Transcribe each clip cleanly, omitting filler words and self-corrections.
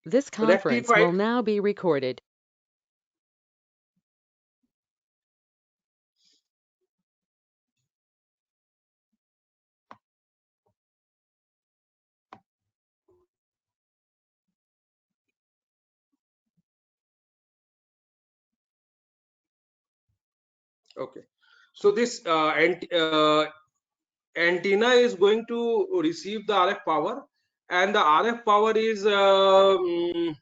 This conference rectified. will now be recorded. Okay, so this antenna is going to receive the RF power, and the RF power is the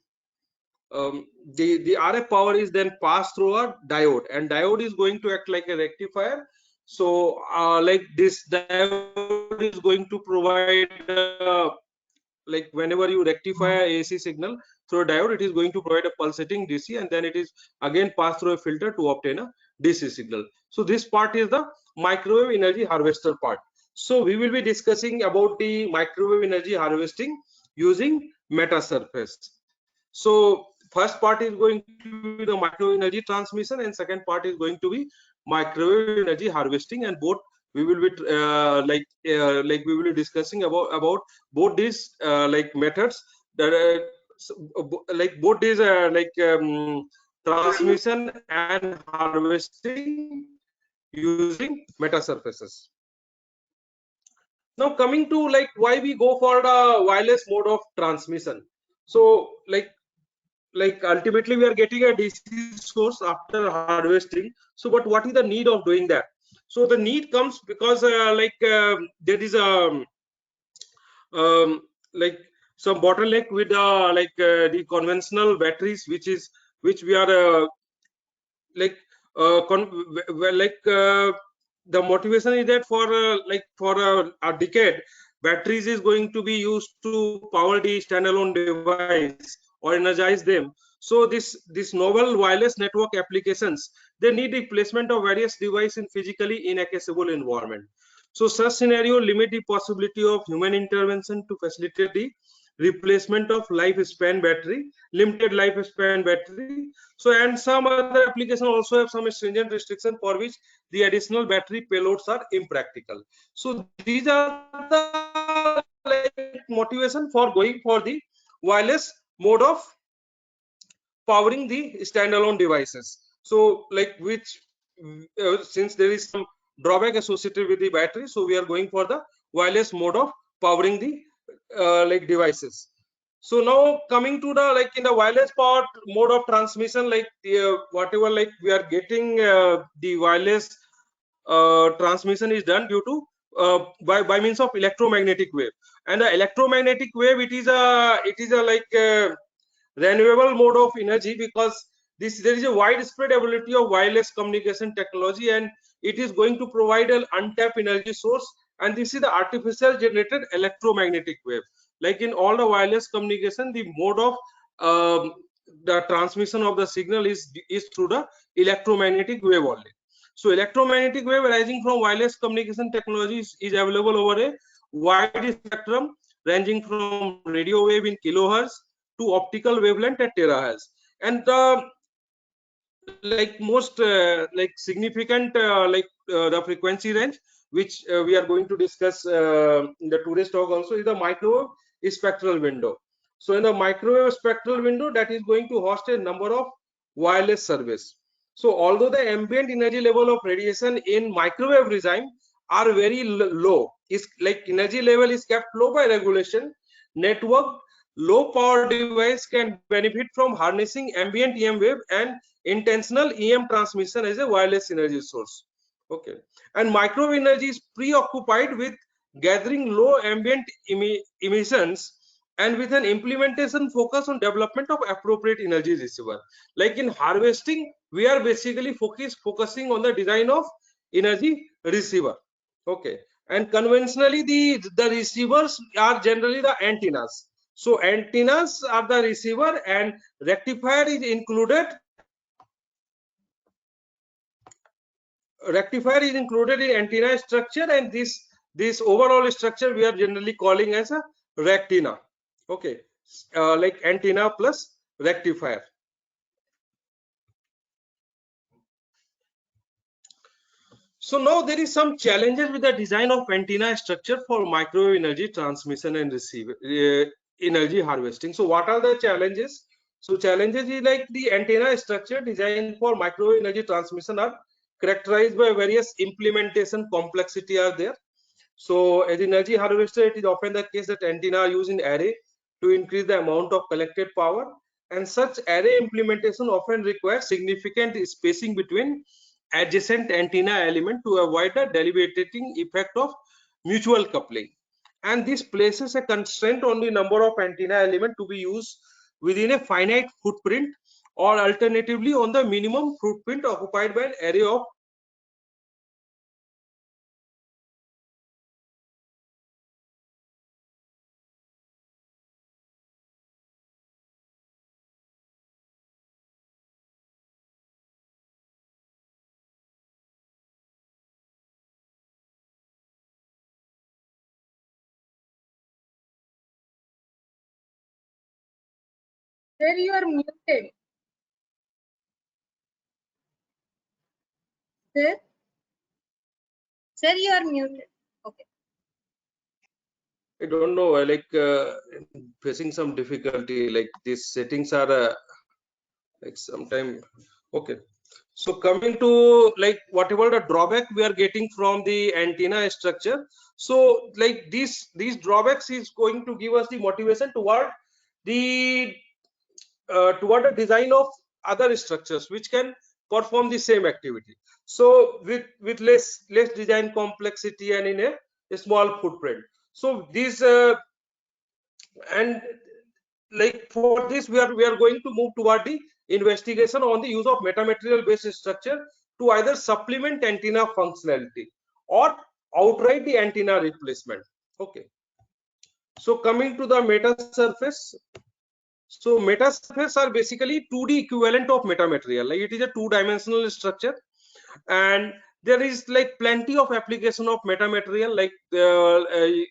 RF power is then passed through a diode, and diode is going to act like a rectifier. So like this diode is going to provide like whenever you rectify a AC signal through a diode, it is going to provide a pulsating DC, and then it is again passed through a filter to obtain a DC signal. So this part is the microwave energy harvester part. So we will be discussing about the microwave energy harvesting using metasurface. So first part is going to be the microwave energy transmission, and second part is going to be microwave energy harvesting, and both we will be like we will be discussing about both these like methods that like both these transmission and harvesting using metasurfaces. Now coming to like why we go for the wireless mode of transmission. So like ultimately we are getting a DC source after harvesting. So but what is the need of doing that? So the need comes because there is a like some bottleneck with the conventional batteries, which we are like the motivation is that for a decade batteries is going to be used to power the standalone device or energize them. So this novel wireless network applications, they need replacement of various devices in physically inaccessible environment. So such scenario limit the possibility of human intervention to facilitate the replacement of lifespan battery, limited lifespan battery. So and some other applications also have some stringent restriction for which the additional battery payloads are impractical. So these are the like motivation for going for the wireless mode of powering the standalone devices. So like which since there is some drawback associated with the battery, so we are going for the wireless mode of powering the like devices. So now coming to the like in the wireless part mode of transmission, like whatever like we are getting the wireless transmission is done due to by means of electromagnetic wave. And the electromagnetic wave, it is a like renewable mode of energy, because this there is a widespread ability of wireless communication technology, and it is going to provide an untapped energy source, and this is the artificial generated electromagnetic wave. Like in all the wireless communication, the mode of the transmission of the signal is through the electromagnetic wave only. So electromagnetic wave arising from wireless communication technologies is available over a wide spectrum ranging from radio wave in kilohertz to optical wavelength at terahertz. And the like most like significant the frequency range which we are going to discuss in the today's talk also is the microwave spectral window. So in the microwave spectral window, that is going to host a number of wireless service. So although the ambient energy level of radiation in microwave regime are very low, is like energy level is kept low by regulation, network low power device can benefit from harnessing ambient EM wave and intentional EM transmission as a wireless energy source. Okay, and microwave energy is preoccupied with gathering low ambient emissions and with an implementation focus on development of appropriate energy receiver. Like in harvesting, we are basically focusing on the design of energy receiver. Okay, and conventionally the receivers are generally the antennas. So antennas are the receiver, and rectifier is included. Rectifier is included in antenna structure, and this overall structure we are generally calling as a rectina. Okay, like antenna plus rectifier. So now there is some challenges with the design of antenna structure for microwave energy transmission and receive energy harvesting. So what are the challenges? So challenges is like the antenna structure designed for microwave energy transmission are characterized by various implementation complexity are there. So as energy harvester, it is often the case that antenna are used in array to increase the amount of collected power, and such array implementation often requires significant spacing between adjacent antenna element to avoid the debilitating effect of mutual coupling. And this places a constraint on the number of antenna element to be used within a finite footprint, or alternatively on the minimum footprint occupied by an array of Sir, you are muted. Sir? Sir, you are muted. Okay. I don't know, facing some difficulty, like these settings are like sometime. Okay. So coming to like whatever the drawback we are getting from the antenna structure. So like these drawbacks is going to give us the motivation the toward the design of other structures which can perform the same activity. So with less design complexity and in a small footprint. So these and like for this we are going to move toward the investigation on the use of metamaterial based structure to either supplement antenna functionality or outright the antenna replacement. Okay, so coming to the meta surface. So meta surface are basically 2D equivalent of metamaterial, like it is a two-dimensional structure, and there is like plenty of application of metamaterial, like they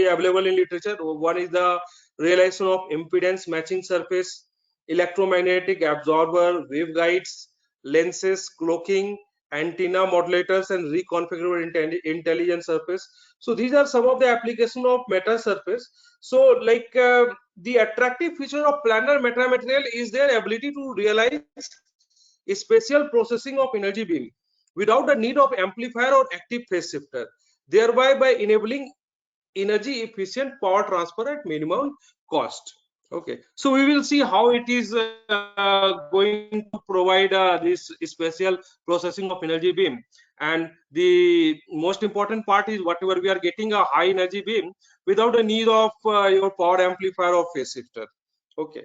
available in literature. One is the realization of impedance matching surface, electromagnetic absorber, waveguides, lenses, cloaking, antenna modulators, and reconfigurable intelligent surface. So these are some of the application of meta surface. So like the attractive feature of planar metamaterial is their ability to realize spatial processing of energy beam without the need of amplifier or active phase shifter, thereby by enabling energy efficient power transfer at minimum cost. Okay, so we will see how it is going to provide this special processing of energy beam. And the most important part is whatever we are getting a high energy beam without the need of your power amplifier or phase shifter. Okay,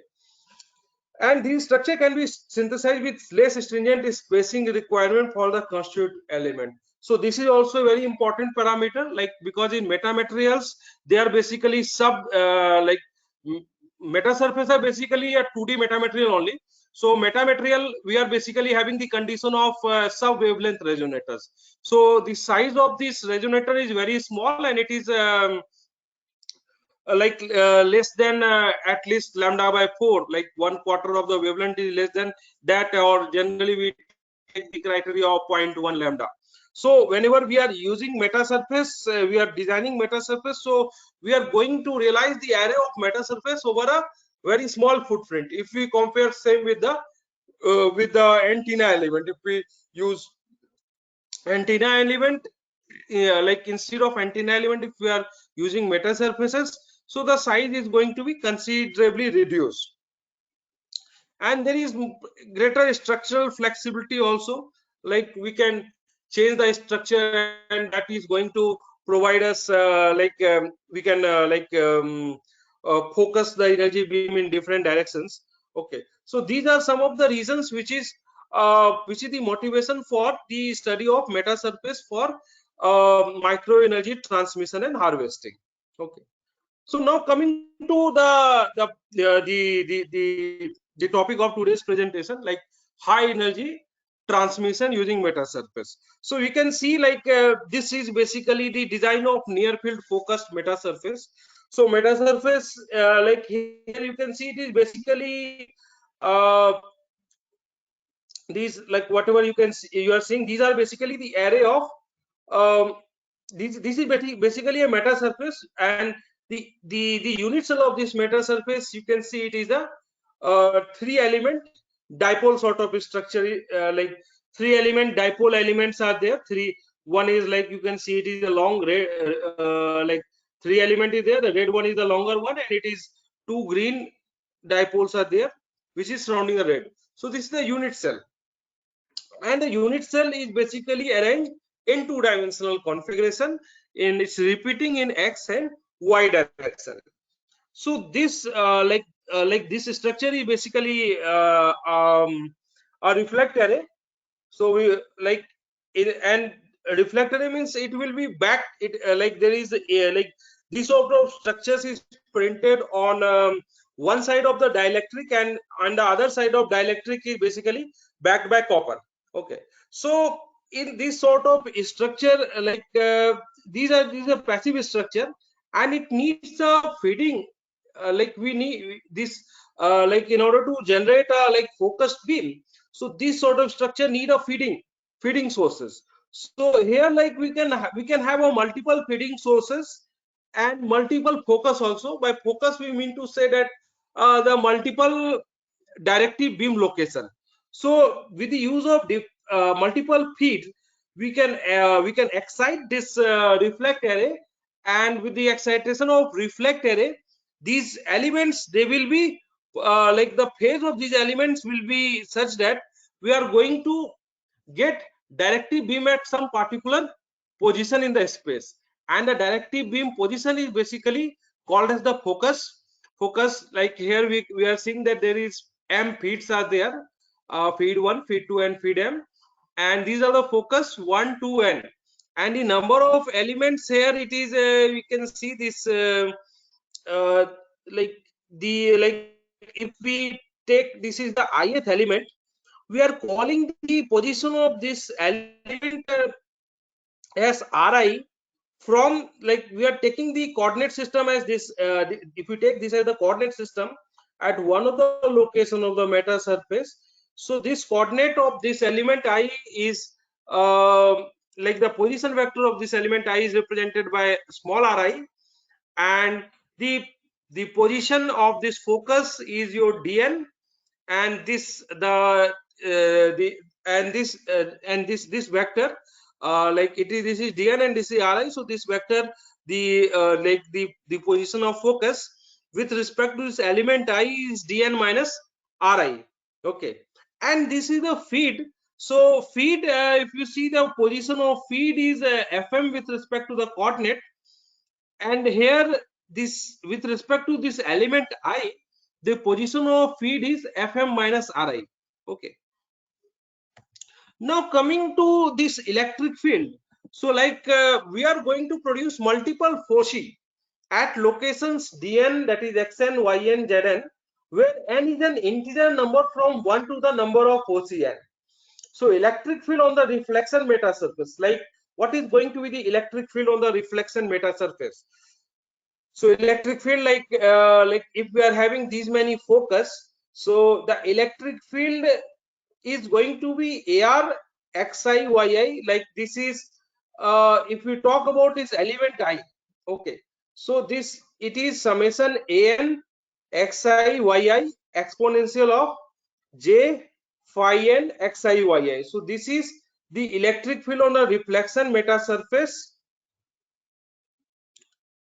and this structure can be synthesized with less stringent spacing requirement for the constituent element. So this is also a very important parameter, like because in metamaterials they are basically meta surface are basically a 2D metamaterial only. So metamaterial, we are basically having the condition of sub wavelength resonators. So the size of this resonator is very small, and it is less than at least lambda by 4, like 1/4 of the wavelength is less than that, or generally we take the criteria of 0.1 lambda. So whenever we are using meta surface, we are designing meta surface, so we are going to realize the array of meta surface over a very small footprint. If we compare same with the antenna element, if we use antenna element, like instead of antenna element, if we are using meta surfaces, so the size is going to be considerably reduced, and there is greater structural flexibility also, like we can change the structure, and that is going to provide us we can focus the energy beam in different directions. Okay, so these are some of the reasons which is the motivation for the study of meta surface for micro energy transmission and harvesting. Okay, so now coming to the topic of today's presentation, like high energy transmission using meta surface. So we can see like this is basically the design of near field focused meta surface. So meta surface, like here you can see it is basically these, like whatever you can see, you are seeing, these are basically the array of this is basically a meta surface, and the unit cell of this metal surface, you can see it is a 3-element dipole sort of structure. Like 3-element dipole elements are there. One is like, you can see it is a long red, like 3 element is there. The red one is the longer one, and it is 2 green dipoles are there, which is surrounding the red. So this is the unit cell, and the unit cell is basically arranged in 2-dimensional configuration, and it's repeating in x and y direction. So this like this structure is basically a reflector array. So we like it, and reflector array means it will be back. It like there is like this sort of structures is printed on one side of the dielectric, and on the other side of dielectric is basically backed by copper. Okay, so in this sort of structure, like these are passive structure, and it needs a feeding. Like we need this like in order to generate a like focused beam. So this sort of structure need a feeding sources. So here like we can have a multiple feeding sources and multiple focus also. By focus we mean to say that the multiple directive beam location. So with the use of multiple feed, we can excite this reflect array, and with the excitation of reflect array, these elements, they will be like the phase of these elements will be such that we are going to get directive beam at some particular position in the space, and the directive beam position is basically called as the focus. Like here we are seeing that there is m feeds are there, feed 1, feed 2, and feed m, and these are the focus 1, 2, and the number of elements here, it is we can see this like if we take this is the ith element, we are calling the position of this element as ri, from like we are taking the coordinate system as this. If we take this as the coordinate system at one of the location of the meta surface, so this coordinate of this element I is like the position vector of this element I is represented by small ri, and the position of this focus is your dn, and this the and this vector like it is, this is dn and this is ri. So this vector, the like the position of focus with respect to this element I is dn minus ri. Okay, and this is the feed. So feed, if you see the position of feed is fm with respect to the coordinate, and here this with respect to this element I, the position of feed is fm minus ri. Okay, now coming to this electric field, so like we are going to produce multiple foci at locations dn, that is xn, yn, zn, where n is an integer number from 1 to the number of foci n. So electric field on the reflection meta surface, like what is going to be the electric field on the reflection meta surface? So electric field, like if we are having these many focus, so the electric field is going to be ar xi yi, like this is if we talk about this element I. Okay, so this, it is summation an xi yi exponential of j phi n xi yi. So this is the electric field on the reflection meta surface.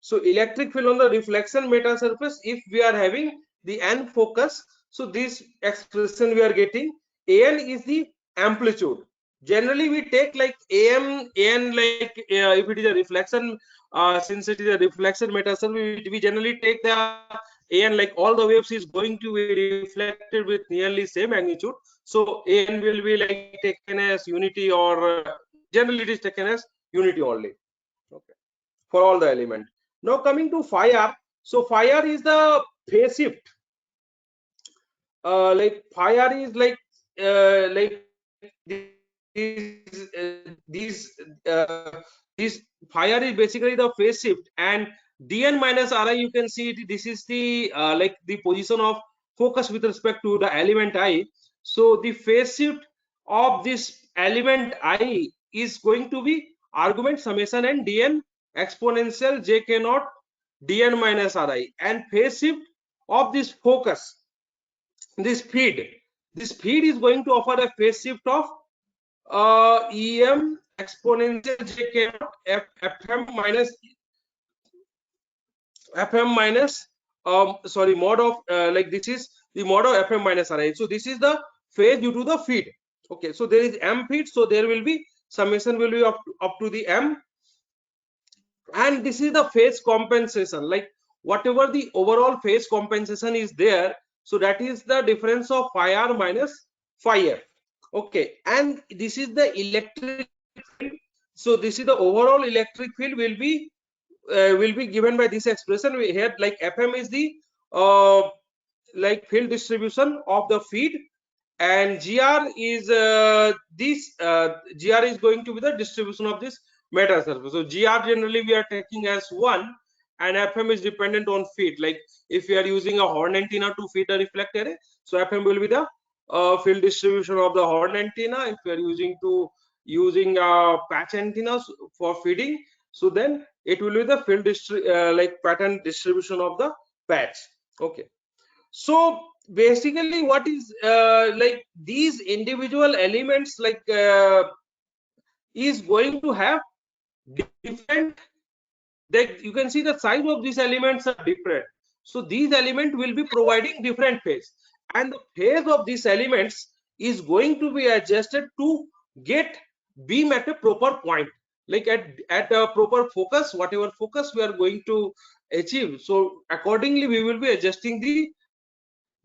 So electric field on the reflection meta surface, if we are having the n focus, so this expression we are getting, an is the amplitude. Generally we take like an like if it is a reflection, since it is a reflection meta surface, we generally take the an like all the waves is going to be reflected with nearly same magnitude. So an will be like taken as unity, or generally it is taken as unity only. Okay, for all the element. Now coming to phi r, so phi r is the phase shift. Like phi r is like these phi r is basically the phase shift, and dn minus ri, you can see it, this is the like the position of focus with respect to the element I. So the phase shift of this element I is going to be argument summation and dn exponential j k naught dn minus ri, and phase shift of this focus, this feed is going to offer a phase shift of em exponential j k naught fm minus sorry, mod of like this is the mod of fm minus ri. So this is the phase due to the feed. Okay, so there is m feed, so there will be summation will be up to the m, and this is the phase compensation, like whatever the overall phase compensation is there, so that is the difference of phi r minus phi f. Okay, and this is the electric field. So this is the overall electric field will be given by this expression. We have like fm is the like field distribution of the feed, and gr is gr is going to be the distribution of this meta surface. So gr generally we are taking as 1, and fm is dependent on feed. Like if we are using a horn antenna to feed a reflector array, so fm will be the field distribution of the horn antenna. If we are using patch antennas for feeding, so then it will be the field like pattern distribution of the patch. Okay, so basically what is like these individual elements like is going to have different, that you can see the size of these elements are different. So these elements will be providing different phase, and the phase of these elements is going to be adjusted to get beam at a proper point, like at a proper focus, whatever focus we are going to achieve. So accordingly we will be adjusting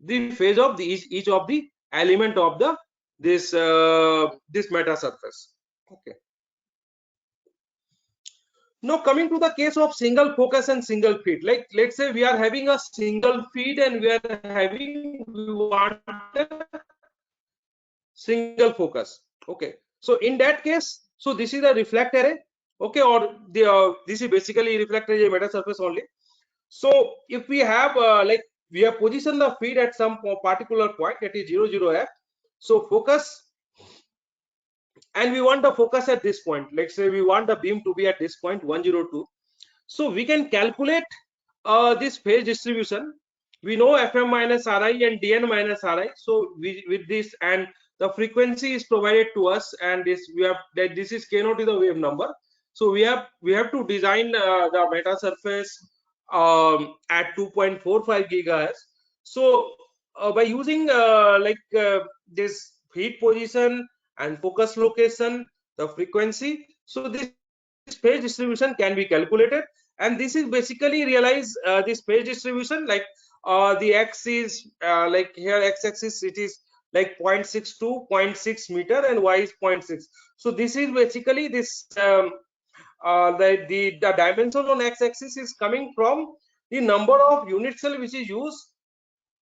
the phase of each of the element of the this meta surface. Okay, now coming to the case of single focus and single feed, like let's say we are having a single feed and we want a single focus. Okay, so in that case, so this is a reflector array. Okay, or the this is basically reflector array meta surface only. So if we have like we have positioned the feed at some particular point, that is 0 f, so focus, and we want the focus at this point. Let's say we want the beam to be at this point 102. So we can calculate this phase distribution. We know fm minus ri and dn minus ri. So with this, and the frequency is provided to us, and this we have that this is k naught is the wave number. So we have to design the meta surface at 2.45 gigahertz. So by using this feed position and focus location, the frequency, so this phase distribution can be calculated, and this is basically realize this phase distribution, like the x is like here x-axis it is like 0.6 to 0.6 meter and y is 0.6. So this is basically this the dimension on x-axis is coming from the number of unit cell which is used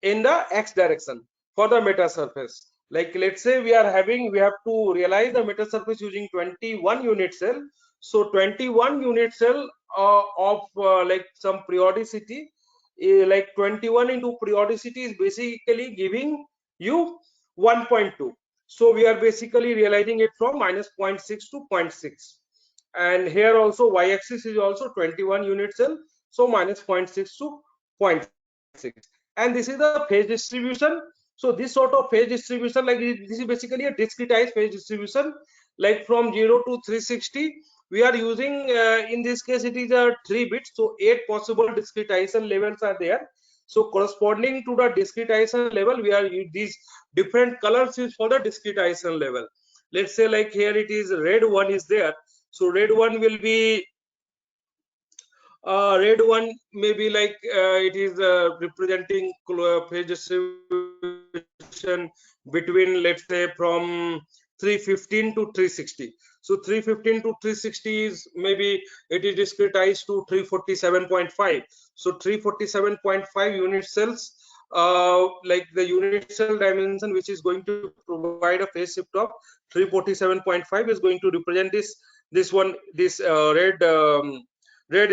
in the x direction for the meta surface. Like let's say we have to realize the meta surface using 21 unit cell. So 21 unit cell of like some periodicity, like 21 into periodicity is basically giving you 1.2. So we are basically realizing it from minus 0.6 to 0.6, and here also y-axis is also 21 unit cell, so minus 0.6 to 0.6, and this is the phase distribution. So this sort of phase distribution, like this is basically a discretized phase distribution, like from 0 to 360 we are using in this case it is a 3 bits, so 8 possible discretization levels are there. So corresponding to the discretization level, we are these different colors is for the discretization level. Let's say like here it is red one is there, so red one will be red one maybe like it is representing phase distribution between, let's say, from 315 to 360. So 315 to 360 is maybe it is discretized to 347.5. So 347.5 unit cells, like the unit cell dimension which is going to provide a phase shift of 347.5 is going to represent this one, this red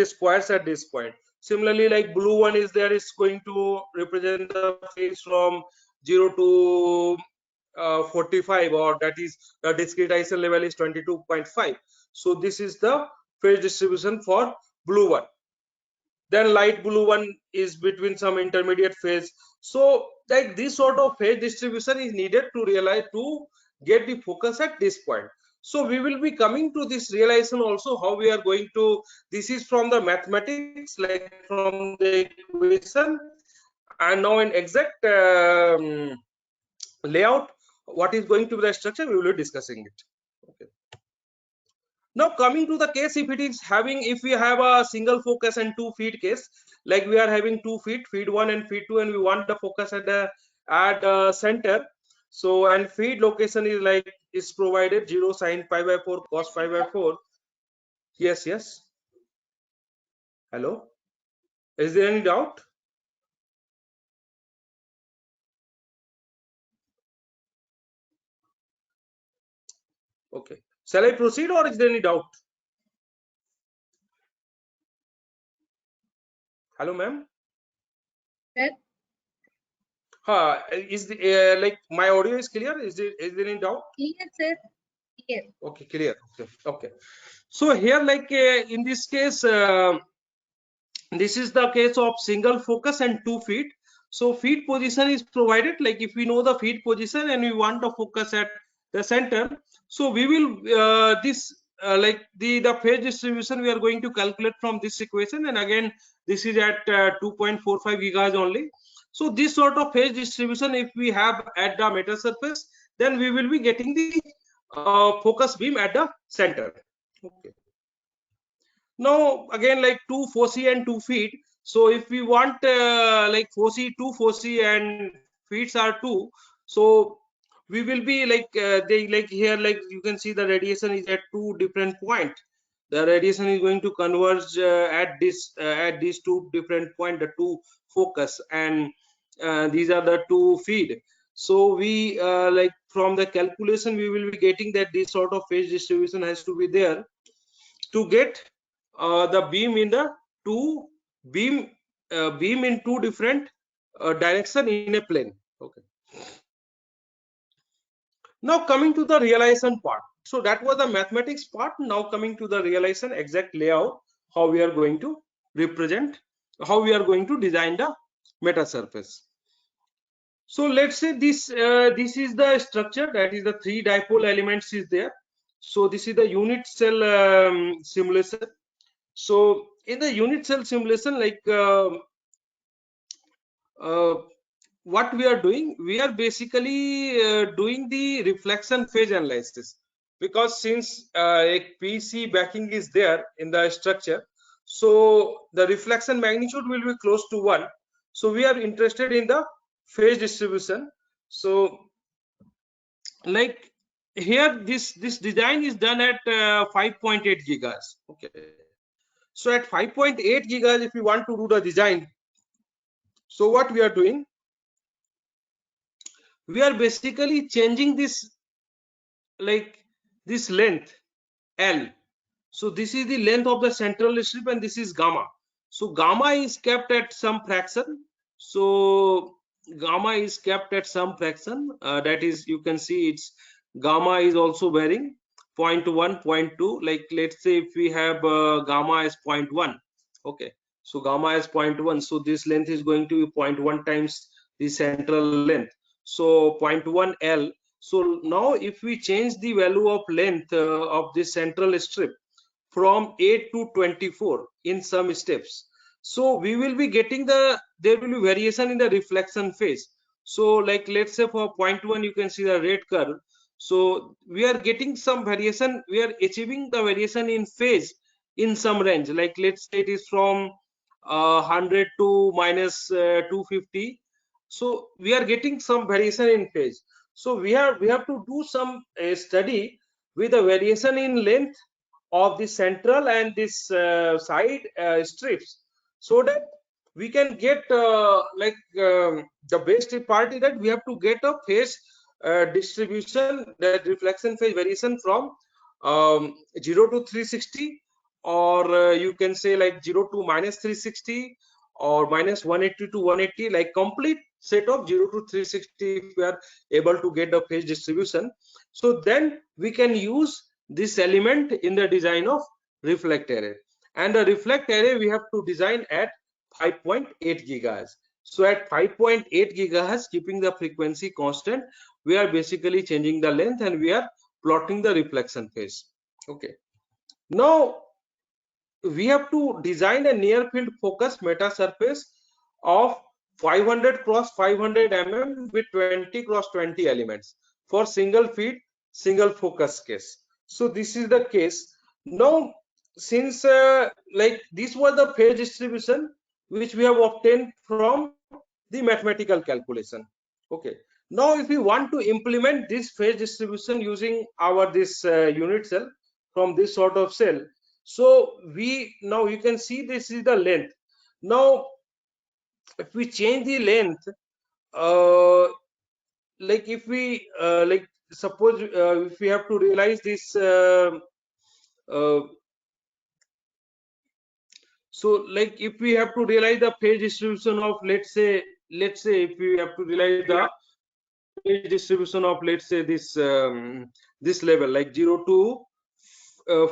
squares at this point. Similarly, like blue one is there, is going to represent the phase from 0 to 45, or that is the discretization level is 22.5. So this is the phase distribution for blue one. then light blue one is between some intermediate phase. So like this sort of phase distribution is needed to realize, to get the focus at this point. So we will be coming to this realization also, how we are going to, this is from the mathematics, like from the equation, and now in exact layout, what is going to be the structure, we will be discussing it. Okay. Now coming to the case, if it is having, if we have a single focus and 2 feed case, like we are having 2 feed, feed 1 and feed 2, and we want the focus at the center. So, and feed location is like is provided 0 sin pi by 4 cos pi by 4. Yes, yes. Hello. Is there any doubt? Okay. Shall I proceed, or is there any doubt? Hello, ma'am. Sir, Is the like my audio is clear? Is there any doubt? clear, sir. Clear. Okay, clear. Okay, okay. So here, like in this case, this is the case of single focus and 2 feed. So feed position is provided, like if we know the feed position and we want to focus at the center, so we will like the phase distribution we are going to calculate from this equation, and again this is at 2.45 gigahertz only. So this sort of phase distribution if we have at the metal surface, then we will be getting the focus beam at the center. Okay. Now again, like 2 foci and 2 feed. So if we want like foci, 2 foci and feeds are 2, so we will be like they like here, like you can see the radiation is at 2 different point. The radiation is going to converge at these 2 different point, the 2 focus, and these are the 2 feed. So we like from the calculation we will be getting that this sort of phase distribution has to be there to get the beam in the beam in 2 different direction in a plane. Okay. Now coming to the realization part. So that was the mathematics part. Now coming to the realization, exact layout, how we are going to represent, how we are going to design the meta surface. So let's say this this is the structure, that is the 3 dipole elements is there. So this is the unit cell simulation. So in the unit cell simulation, like what we are doing, we are basically doing the reflection phase analysis, because since a PC backing is there in the structure, so the reflection magnitude will be close to 1. So we are interested in the phase distribution. So like here this design is done at 5.8 gigahertz. Okay. So at 5.8 gigahertz, if we want to do the design, so what we are doing, we are basically changing this, like this length L. So this is the length of the central strip, and this is gamma. So gamma is kept at some fraction. So gamma is kept at some fraction. That is, you can see it's gamma is also varying 0.1, 0.2. Like let's say if we have gamma as 0.1. Okay. So gamma is 0.1. So this length is going to be 0.1 times the central length. So 0.1 L. So now if we change the value of length of this central strip from 8 to 24 in some steps, so we will be getting there will be variation in the reflection phase. So like let's say for 0.1, you can see the red curve. So we are getting some variation, we are achieving the variation in phase in some range, like let's say it is from 100 to minus 250. So we are getting some variation in phase. So we have to do some study with a variation in length of the central and this side strips, so that we can get the best part is that we have to get a phase distribution, that reflection phase variation from 0 to 360, or you can say like 0 to minus 360, or minus 180 to 180, like complete set of 0 to 360 if we are able to get the phase distribution. So then we can use this element in the design of reflector array. and the reflect array we have to design at 5.8 gigahertz. So at 5.8 gigahertz, keeping the frequency constant, we are basically changing the length and we are plotting the reflection phase. Okay. Now we have to design a near field focus meta surface of 500 cross 500 mm with 20 cross 20 elements for single feed single focus case. So this is the case. Now since like this was the phase distribution which we have obtained from the mathematical calculation. Okay, now if we want to implement this phase distribution using our this unit cell from this sort of cell, so we now you can see this is the length. Now if we change the length, like if we like suppose if we have to realize this uh, so like if we have to realize the phase distribution of let's say if we have to realize the phase distribution of let's say this level like 0 to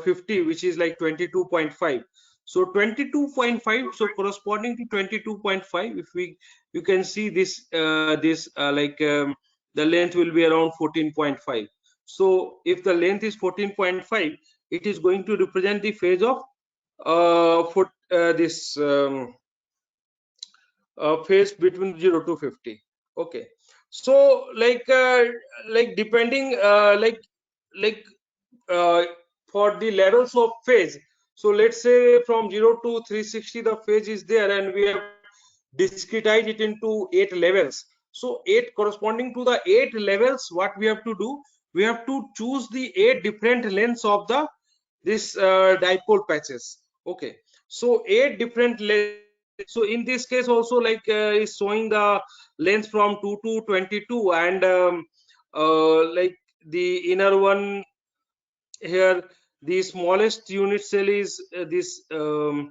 50, which is like 22.5. So 22.5, so corresponding to 22.5, if we you can see this the length will be around 14.5. So if the length is 14.5, it is going to represent the phase of for this phase between 0 to 50. Okay, so like depending like uh, for the levels of phase, so let's say from 0 to 360 the phase is there and we have discretized it into 8 levels. So 8 corresponding to the 8 levels, what we have to do, we have to choose the 8 different lengths of the this dipole patches. Okay, so 8 different lengths. So in this case also like is showing the length from 2 to 22 and like the inner one here, the smallest unit cell is this there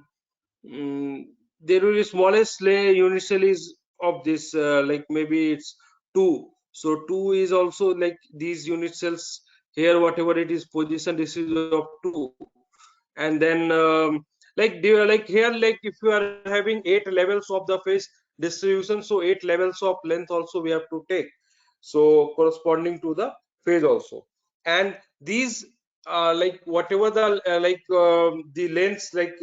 will be smallest unit cell is of this like maybe it's 2. So 2 is also like these unit cells here, whatever it is position, this is of 2. And then like they are like here, like if you are having 8 levels of the phase distribution, so 8 levels of length also we have to take, so corresponding to the phase also. And these like whatever the the lengths like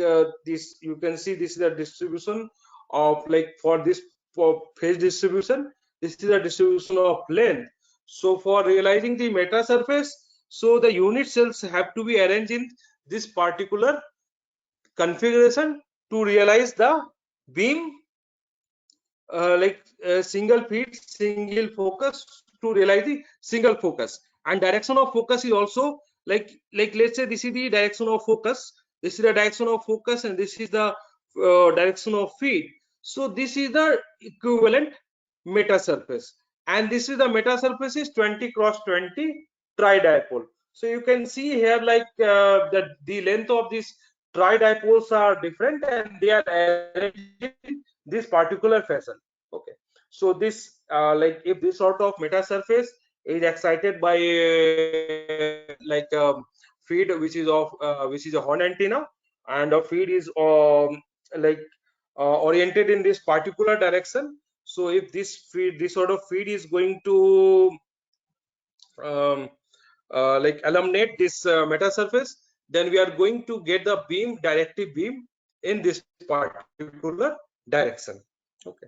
this, you can see this is the distribution of like for this for phase distribution, this is the distribution of length. So for realizing the meta surface, so the unit cells have to be arranged in this particular configuration to realize the beam single feed single focus, to realize the single focus. And direction of focus is also like let's say this is the direction of focus, this is the direction of focus, and this is the direction of feed. So this is the equivalent meta surface, and this is the meta surface is 20 cross 20 tri-dipole. So you can see here like the length of these tri-dipoles are different and they are arranged in this particular fashion. Okay, so this like if this sort of meta surface is excited by feed which is of which is a horn antenna, and a feed is like oriented in this particular direction. So if this sort of feed is going to um, like illuminate this meta surface, then we are going to get the beam, directive beam, in this particular direction. Okay.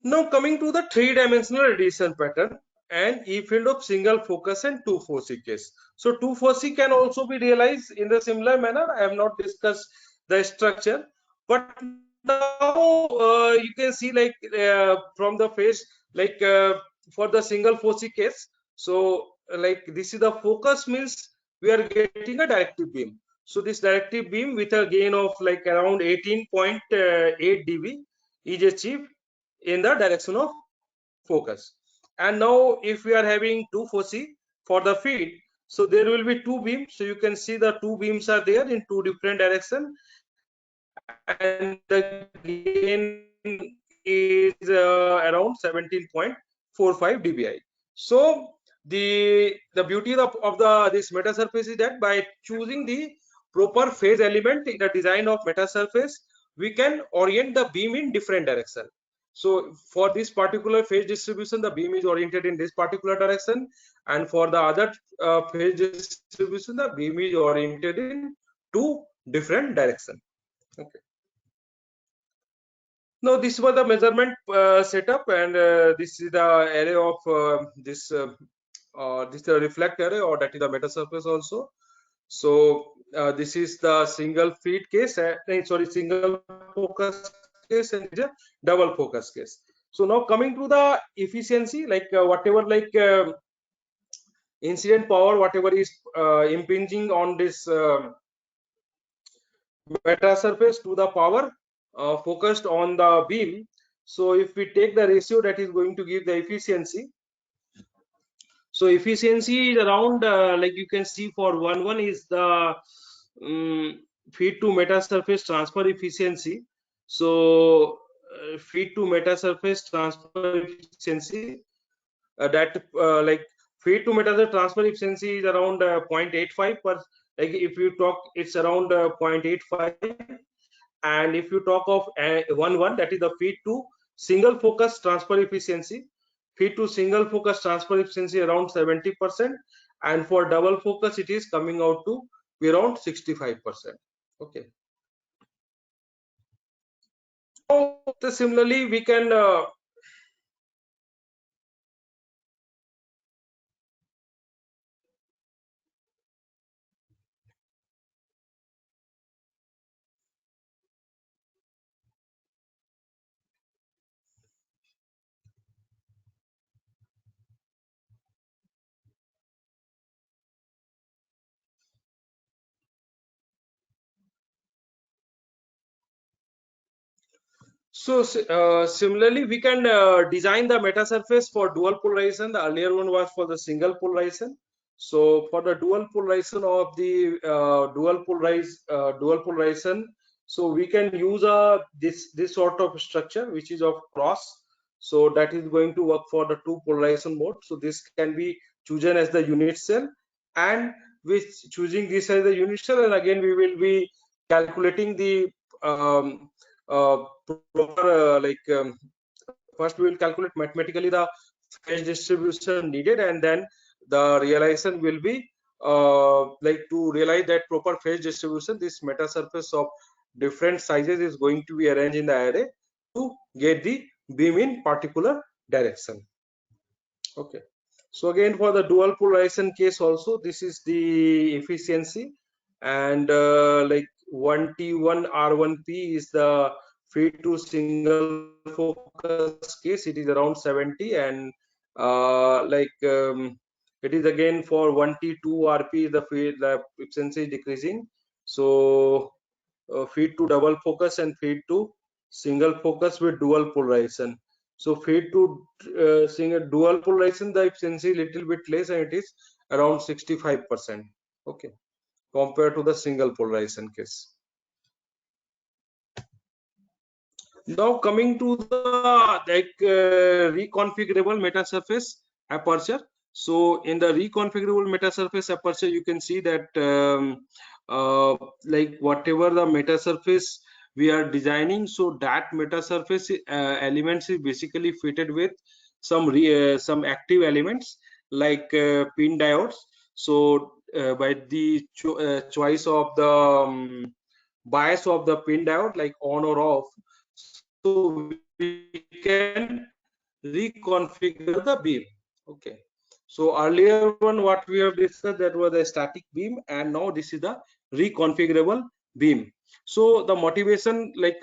Now coming to the three-dimensional radiation pattern and E field of single focus and 2-4C case. So 2-4C can also be realized in the similar manner. I have not discussed the structure, but now you can see like from the phase like for the single 4C case. So like this is the focus, means we are getting a directive beam. So this directive beam with a gain of like around 18.8 dB is achieved in the direction of focus. And now if we are having 2-4C for the feed, so there will be two beams. So you can see the two beams are there in two different directions, and the gain is around 17.45 dBi. So the beauty of this meta surface is that by choosing the proper phase element in the design of meta surface, we can orient the beam in different direction. So for this particular phase distribution, the beam is oriented in this particular direction, and for the other phase distribution, the beam is oriented in two different direction. Okay. Now this was the measurement setup, and this is the array of this is the reflect array, or that is the meta surface also. So this is the single feed case, sorry, single focus case, and a double focus case. So now coming to the efficiency, like whatever like incident power, whatever is impinging on this meta surface to the power focused on the beam. So if we take the ratio, that is going to give the efficiency. So efficiency is around like you can see for 1 is the feed to meta surface transfer efficiency. So feed to meta surface transfer efficiency, that like feed to meta surface transfer efficiency is around 0.85 per, like if you talk, it's around 0.85. And if you talk of 1 that is the feed to single focus transfer efficiency, feed to single focus transfer efficiency around 70%, and for double focus it is coming out to be around 65%. Okay. So similarly we can so similarly we can design the meta surface for dual polarization. The earlier one was for the single polarization. So for the dual polarization of the dual polarization, so we can use this sort of structure which is of cross. So that is going to work for the two polarization mode. So this can be chosen as the unit cell, and with choosing this as the unit cell, and again we will be calculating the proper first we will calculate mathematically the phase distribution needed, and then the realization will be like to realize that proper phase distribution, this meta surface of different sizes is going to be arranged in the array to get the beam in particular direction. Okay. So again for the dual polarization case also, this is the efficiency, and like 1T1 R1P is the feed to single focus case, it is around 70, and it is again for 1T2 RP the efficiency is decreasing. So feed to double focus and feed to single focus with dual polarization. So feed to single dual polarization, the efficiency little bit less, and it is around 65%. Okay, compared to the single polarization case. Now coming to the reconfigurable meta surface aperture. So in the reconfigurable meta surface aperture, you can see that like whatever the meta surface we are designing, so that meta surface elements is basically fitted with some active elements like pin diodes. So by the choice of the bias of the pin diode, like on or off, so we can reconfigure the beam. Okay. So earlier one what we have discussed, that was the static beam, and now this is the reconfigurable beam. So the motivation, like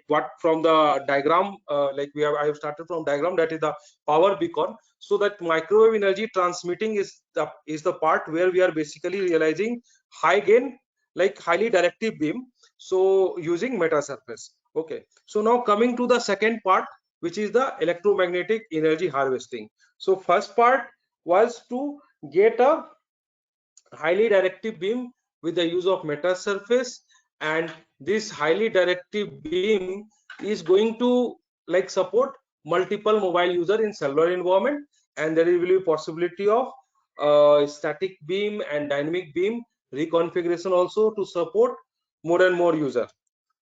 what from the diagram, I have started from diagram, that is the power beacon. So that microwave energy transmitting is the part where we are basically realizing high gain, like highly directive beam, so using meta surface. Okay. So now coming to the second part, which is the electromagnetic energy harvesting. So first part was to get a highly directive beam with the use of meta surface, and this highly directive beam is going to like support multiple mobile user in cellular environment, and there will be possibility of static beam and dynamic beam reconfiguration also to support more and more user.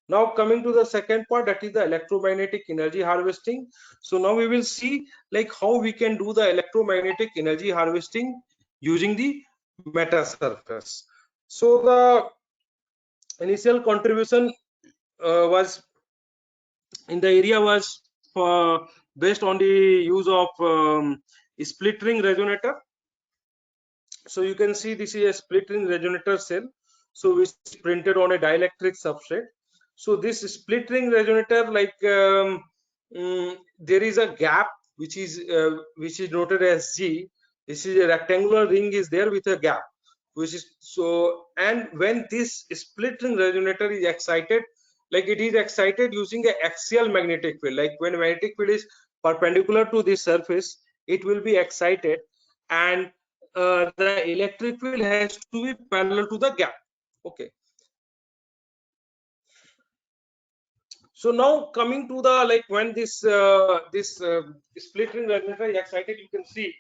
Now coming to the second part, that is the electromagnetic energy harvesting. So now we will see like how we can do the electromagnetic energy harvesting using the meta surface. So the initial contribution was in the area was based on the use of split ring resonator. So you can see this is a split ring resonator cell, so which is printed on a dielectric substrate. So this split ring resonator, like there is a gap which is noted as G. This is a rectangular ring is there with a gap, which is so. And when this split ring resonator is excited, like it is excited using a axial magnetic field, like when magnetic field is perpendicular to this surface, it will be excited, and the electric field has to be parallel to the gap. Okay. So now coming to the, like when this split ring resonator is excited, you can see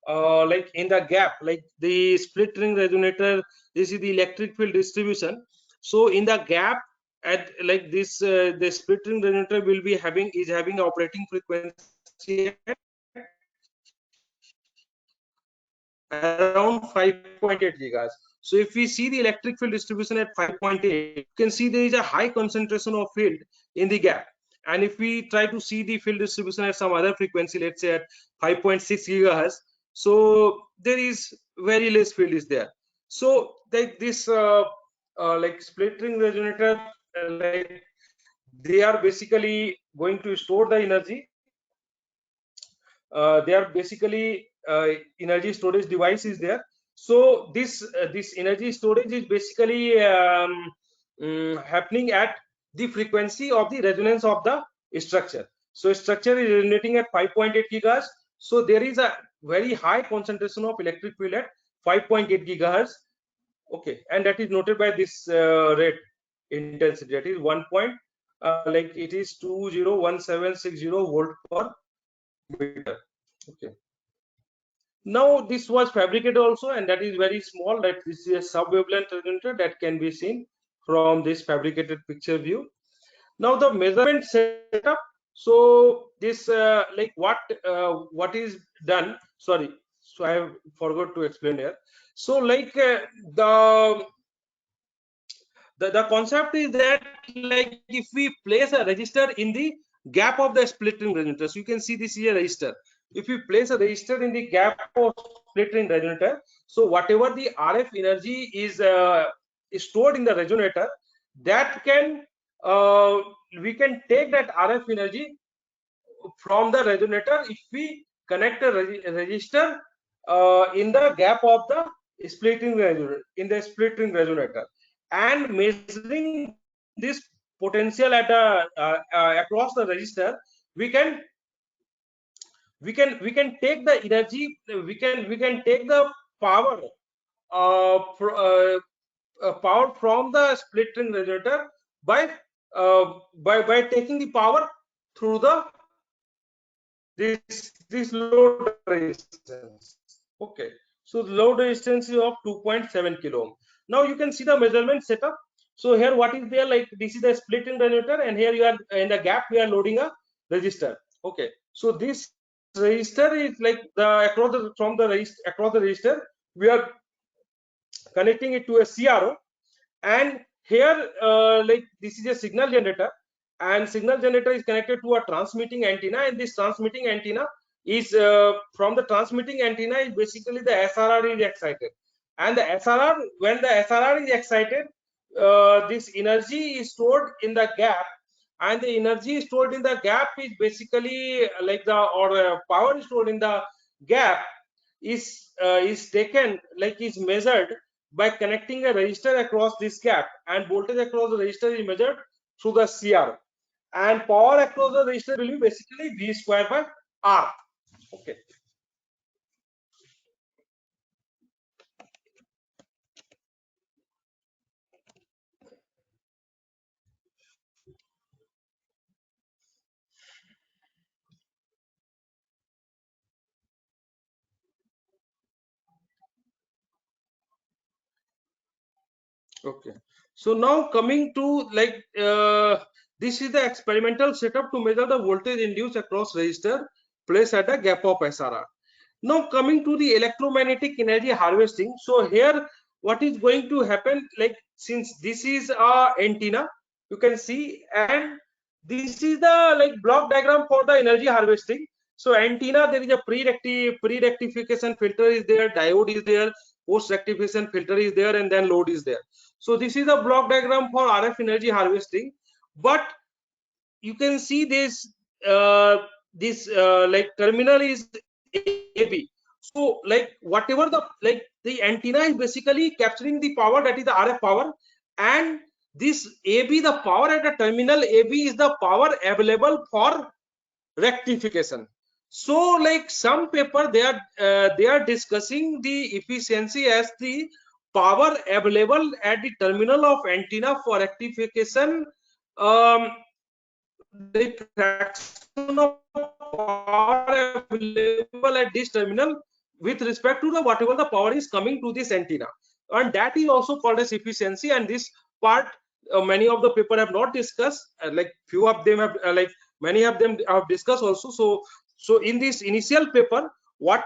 like in the gap, like the split ring resonator, this is the electric field distribution. So in the gap at like this the split ring resonator will be having operating frequency at around 5.8 gigahertz. So if we see the electric field distribution at 5.8, you can see there is a high concentration of field in the gap. And if we try to see the field distribution at some other frequency, let's say at 5.6 gigahertz, so there is very less field is there. So like this like split ring resonator, like they are basically going to store the energy. They are basically energy storage device is there. So this energy storage is basically happening at the frequency of the resonance of the structure. So structure is resonating at 5.8 gigahertz. So there is a very high concentration of electric field at 5.8 gigahertz. Okay, and that is noted by this rate intensity, that is 1 point like it is 201760 volt per meter. Okay. Now this was fabricated also, and that is very small, that this is a sub-wavelength resonator that can be seen from this fabricated picture view. Now the measurement setup. So this like what is done, sorry, so I have forgot to explain here. So like the concept is that, like if we place a resistor in the gap of the split ring resonator, so you can see this is a resistor. If you place a resistor in the gap of split ring resonator, so whatever the RF energy is stored in the resonator, that can we can take that RF energy from the resonator if we connect a resistor in the gap of the split ring resonator, in the split ring resonator, and measuring this potential at across the resistor, we can take the energy, we can take the power power from the split ring resonator by by taking the power through the this load resistance. Okay, so the load resistance is of 2.7 kilo ohm. Now you can see the measurement setup. So here what is there, like this is the split ring resonator, and here you are in the gap we are loading a resistor. Okay, so this resistor is like the across the from the across the resistor we are connecting it to a CRO, and here like this is a signal generator, and signal generator is connected to a transmitting antenna, and this transmitting antenna is from the transmitting antenna is basically the SRR is excited, and the SRR, when the SRR is excited, this energy is stored in the gap, and the energy stored in the gap is basically like the power stored in the gap is taken, like is measured by connecting a resistor across this gap, and voltage across the resistor is measured through the CR, and power across the resistor will be basically V square by R. Okay. Okay. So now coming to like this is the experimental setup to measure the voltage induced across resistor placed at the gap of SRR. Now coming to the electromagnetic energy harvesting. So here what is going to happen, like since this is a antenna, you can see, and this is the like block diagram for the energy harvesting. So antenna, there is a pre-rectification filter is there, diode is there, post rectification filter is there, and then load is there. So this is a block diagram for RF energy harvesting. But you can see this like terminal is AB. So like whatever the antenna is basically capturing the power, that is the RF power, and this AB, the power at the terminal AB is the power available for rectification. So like some paper they are discussing the efficiency as the power available at the terminal of antenna for rectification. The fraction of power available at this terminal with respect to the whatever the power is coming to this antenna, and that is also called as efficiency. And this part many of the paper have not discussed, like few of them have like many of them have discussed also. So in this initial paper, what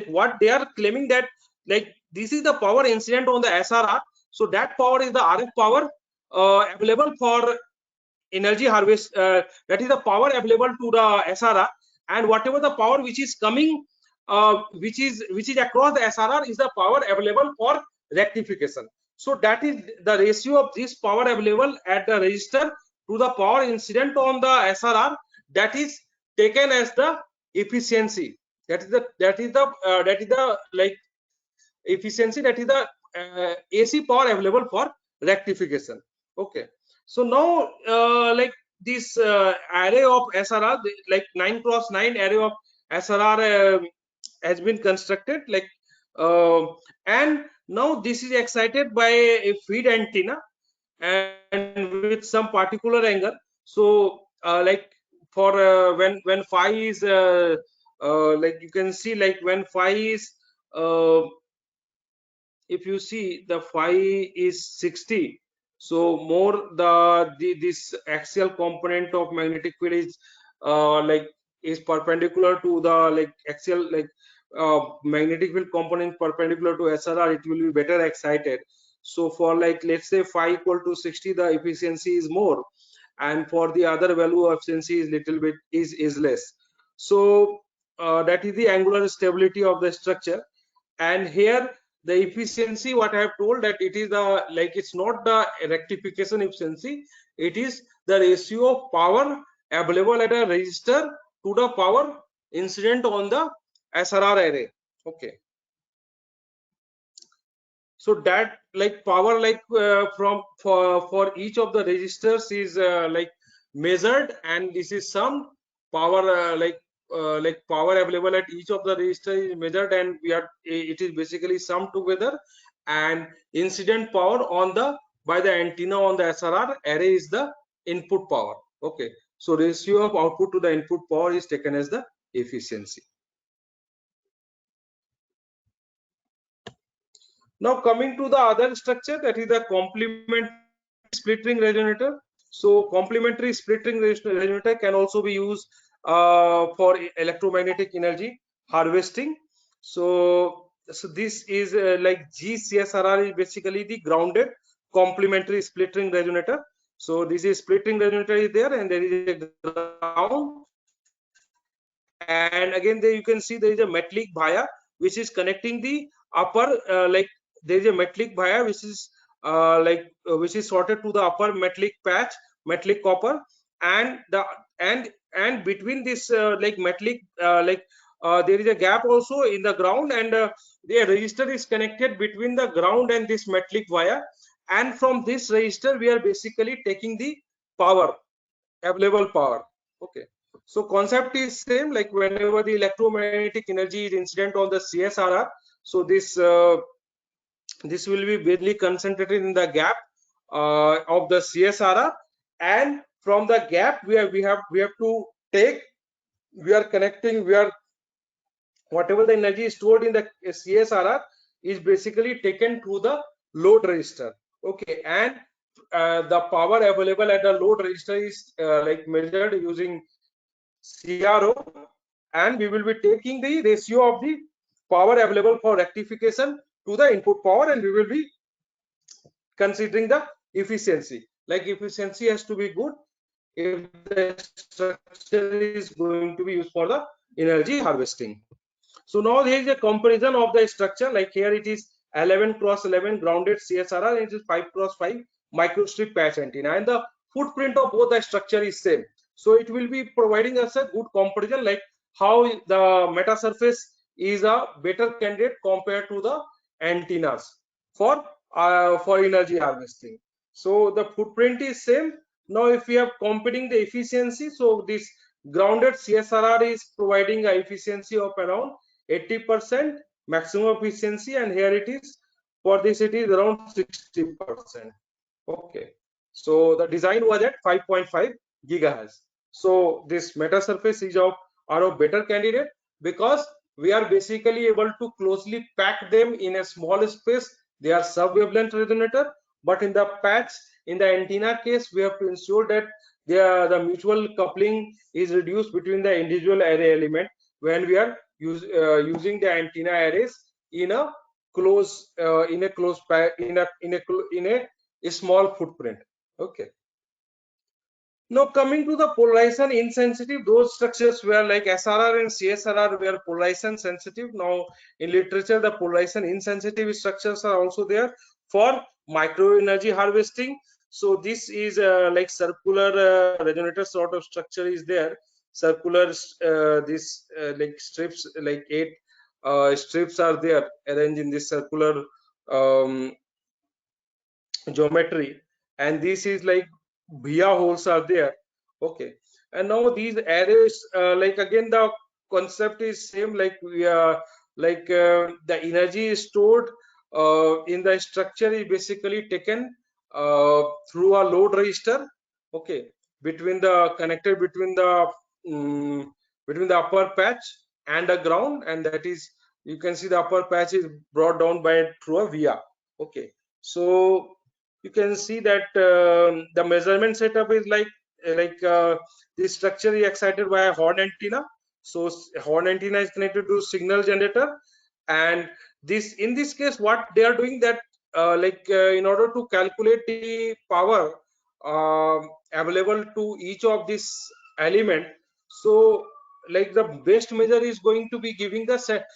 what they are claiming, that like this is the power incident on the SRR, so that power is the RF power available for energy harvest, that is the power available to the SRR, and whatever the power which is coming which is across the SRR is the power available for rectification. So that is the ratio of this power available at the resistor to the power incident on the SRR, that is taken as the efficiency. That is the like efficiency, that is the AC power available for rectification. Okay. So now like this array of SRR, like 9x9 array of SRR has been constructed, like and now this is excited by a feed antenna and with some particular angle. So like for when phi is like you can see, like when phi is if you see the phi is 60, so more this axial component of magnetic field is like is perpendicular to the like axial, like magnetic field component perpendicular to SRR, it will be better excited. So for like let's say phi equal to 60, the efficiency is more, and for the other value of efficiency is little bit is less. So that is the angular stability of the structure. And here the efficiency, what I have told, that it is the like it's not the rectification efficiency, it is the ratio of power available at a resistor to the power incident on the SRR array. Okay. So that like power like for each of the resistors is like measured, and this is some power like power available at each of the resistor is measured, and it is basically summed together, and incident power on the by the antenna on the SRR array is the input power. Okay. So ratio of output to the input power is taken as the efficiency. Now coming to the other structure, that is the complementary split ring resonator. So complementary split ring resonator can also be used for electromagnetic energy harvesting. So this is like GCSRR is basically the grounded complementary split ring resonator. So this is split ring resonator is there, and there is a ground, and again there you can see there is a metallic via which is connecting the upper like there is a metallic via which is which is sorted to the upper metallic patch, metallic copper, and the and between this like metallic there is a gap also in the ground, and the resistor is connected between the ground and this metallic via, and from this resistor we are basically taking the power, available power. Okay. So concept is same, like whenever the electromagnetic energy is incident on the CSRR, so this will be mainly concentrated in the gap of the CSRR, and from the gap we have to take, we are connecting, whatever the energy is stored in the CSRR is basically taken to the load resistor. Okay, and the power available at the load register is like measured using CRO, and we will be taking the ratio of the power available for rectification to the input power, and we will be considering the efficiency. Like efficiency has to be good if the structure is going to be used for the energy harvesting. So now there is a comparison of the structure. Like here it is 11 cross 11 grounded CSRR, and it is 5 cross 5 microstrip patch antenna, and the footprint of both the structure is same. So it will be providing us a good comparison, like how the meta surface is a better candidate compared to the antennas for energy harvesting. So the footprint is same. Now if we are comparing the efficiency, so this grounded CSRR is providing a efficiency of around 80% maximum efficiency, and here it is for this it is around 60%. Okay, so the design was at 5.5 gigahertz. So this meta surface is of better candidate because we are basically able to closely pack them in a small space. They are sub-wavelength resonator, but in the patch, in the antenna case, we have to ensure that the mutual coupling is reduced between the individual array element when we are using the antenna arrays in a close in a small footprint. Okay, now coming to the polarization insensitive, those structures were like SRR and CSRR were polarization sensitive. Now in literature, the polarization insensitive structures are also there for micro energy harvesting. So this is like circular resonator sort of structure is there. Circular like strips, like 8 strips are there arranged in this circular um, geometry, and this is like via holes are there. Okay, and now these arrays, like again the concept is same, like we are like the energy is stored in the structure is basically taken through a load register. Okay, between the connected um, between the upper patch and the ground, and that is, you can see the upper patch is brought down by through a via. Okay, so you can see that the measurement setup is this structure is excited by a horn antenna. So horn antenna is connected to signal generator, and this in this case what they are doing that in order to calculate the power available to each of this element, so like the best measure is going to be giving the set